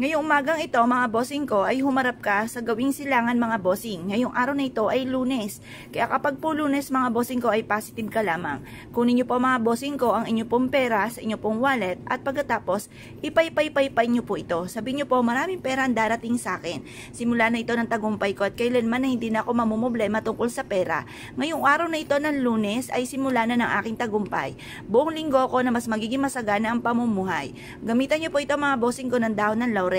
Ngayong umagang ito mga bossing ko ay humarap ka sa gawing silangan mga bossing. Ngayong araw na ito ay Lunes. Kaya kapag po Lunes mga bossing ko ay positive ka lamang. Kunin nyo po mga bossing ko ang inyo pong pera sa inyo pong wallet at pagkatapos ipay-pay-pay nyo po ito. Sabihin nyo po maraming pera ang darating sa akin. Simula na ito ng tagumpay ko at kailanman na hindi na ako mamumblema tungkol sa pera. Ngayong araw na ito ng Lunes ay simula na ng aking tagumpay. Buong linggo ko na mas magiging masagana ang pamumuhay. Gamitan nyo po ito mga bossing ko ng dahon ng laurel.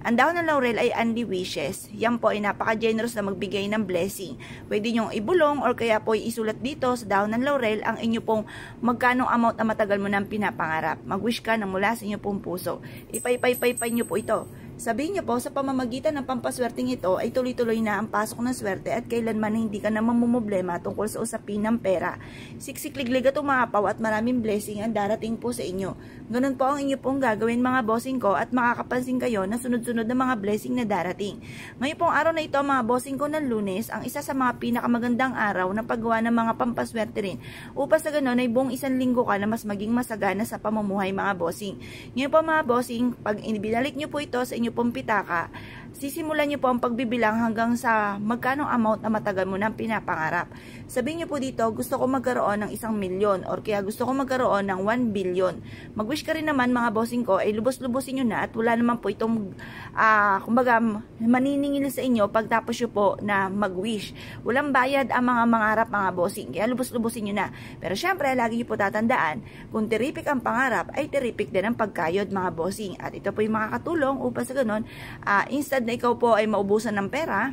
Ang dahon ng laurel ay Andy Wishes. Yan po ay napaka-generous na magbigay ng blessing. Pwede nyong ibulong or kaya po isulat dito sa dahon ng laurel ang inyo pong magkano amount na matagal mo nang pinapangarap. Mag-wish ka na mula sa inyo pong puso. Ipay-pay-pay nyo po ito. Sabihin niyo po sa pamamagitan ng pampaswerteng ito ay tuloy-tuloy na ang pasok ng swerte at kailanman hindi ka na mamumblema tungkol sa usapin ng pera. Siksikliglig at umapaw at maraming blessing ang darating po sa inyo. Ganun po ang inyo pong gagawin mga bossing ko at makakapansin kayo na sunod-sunod na mga blessing na darating. Ngayon pong araw na ito mga bossing ko ng Lunes, ang isa sa mga pinakamagandang araw na paggawa ng mga pampaswerte rin upang sa ganun ay buong isang linggo ka na mas maging masagana sa pamumuhay mga bossing. Ngayon po mga bossing, pag binalik nyo po ito sa inyo pong pitaka, sisimulan nyo po ang pagbibilang hanggang sa magkano amount na matagal mo nang pinapangarap. Sabihin nyo po dito, gusto ko magkaroon ng 1,000,000 or kaya gusto ko magkaroon ng 1,000,000,000. Mag-wish ka rin naman mga bossing ko, ay lubos-lubosin nyo na at wala naman po itong kumbaga maniningil sa inyo pagtapos nyo po na mag-wish. Walang bayad ang mga mangarap mga bossing, kaya lubos-lubosin nyo na. Pero syempre, lagi nyo po tatandaan, kung terrific ang pangarap, ay terrific din ang pagkayod mga bossing. At ito po yung makakatulong upang sa ganun, instead na ikaw po ay maubusan ng pera,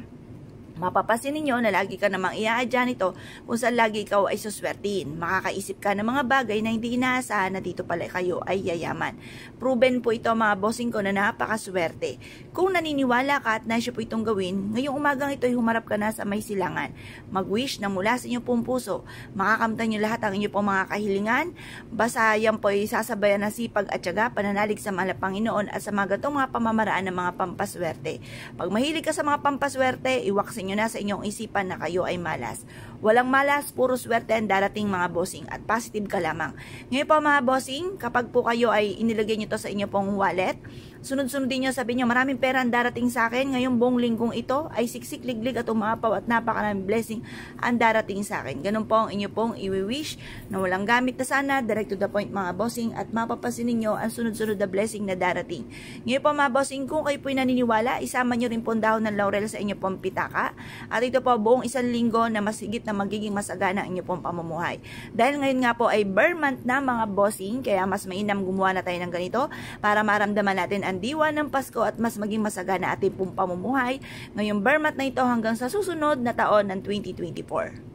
mapapasin ninyo na lagi ka namang iaadya nito kung saan lagi ikaw ay suswertin. Makakaisip ka ng mga bagay na hindi inaasahan na dito pala kayo ay yayaman. Proven po ito mga bossing ko na napakaswerte. Kung naniniwala ka at nasya po itong gawin, ngayong umagang ito ay humarap ka na sa may silangan. Mag-wish na mula sa inyong pong puso. Makakamtan nyo lahat ang inyong pong mga kahilingan. Basta yan po ay sasabayan ng sipag at tiyaga, pananalig sa mga Panginoon at sa mga gatong mga pamamaraan ng mga pampaswerte. Pag mahilig ka sa mga pampaswerte, iwaksin nyo na sa inyong isipan na kayo ay malas. Walang malas, puro swerte ang darating mga bossing at positive ka lamang. Ngayon po mga bossing, kapag po kayo ay inilagay nyo to sa inyo pong wallet, sunod-sunod din nyo, sabihin nyo, maraming pera ang darating sa akin. Ngayong buong linggong ito ay siksik-liglig at umapaw at napakaraming blessing ang darating sa akin. Ganun po ang inyo pong i-wish na walang gamit na sana, direct to the point mga bossing at mapapasin ninyo ang sunod-sunod na blessing na darating. Ngayon po mga bossing, kung kayo po naniniwala, isama nyo rin po dahon ng laurel sa inyo pong pitaka. At ito po buong isang linggo na mas higit na magiging masagana ang inyo pong pamumuhay. Dahil ngayon nga po ay bare month na mga bossing, kaya mas mainam gumawa na tayo ng ganito para maramdaman natin ang diwa ng Pasko at mas maging masagana ating pong pamumuhay ngayong bare month na ito hanggang sa susunod na taon ng 2024.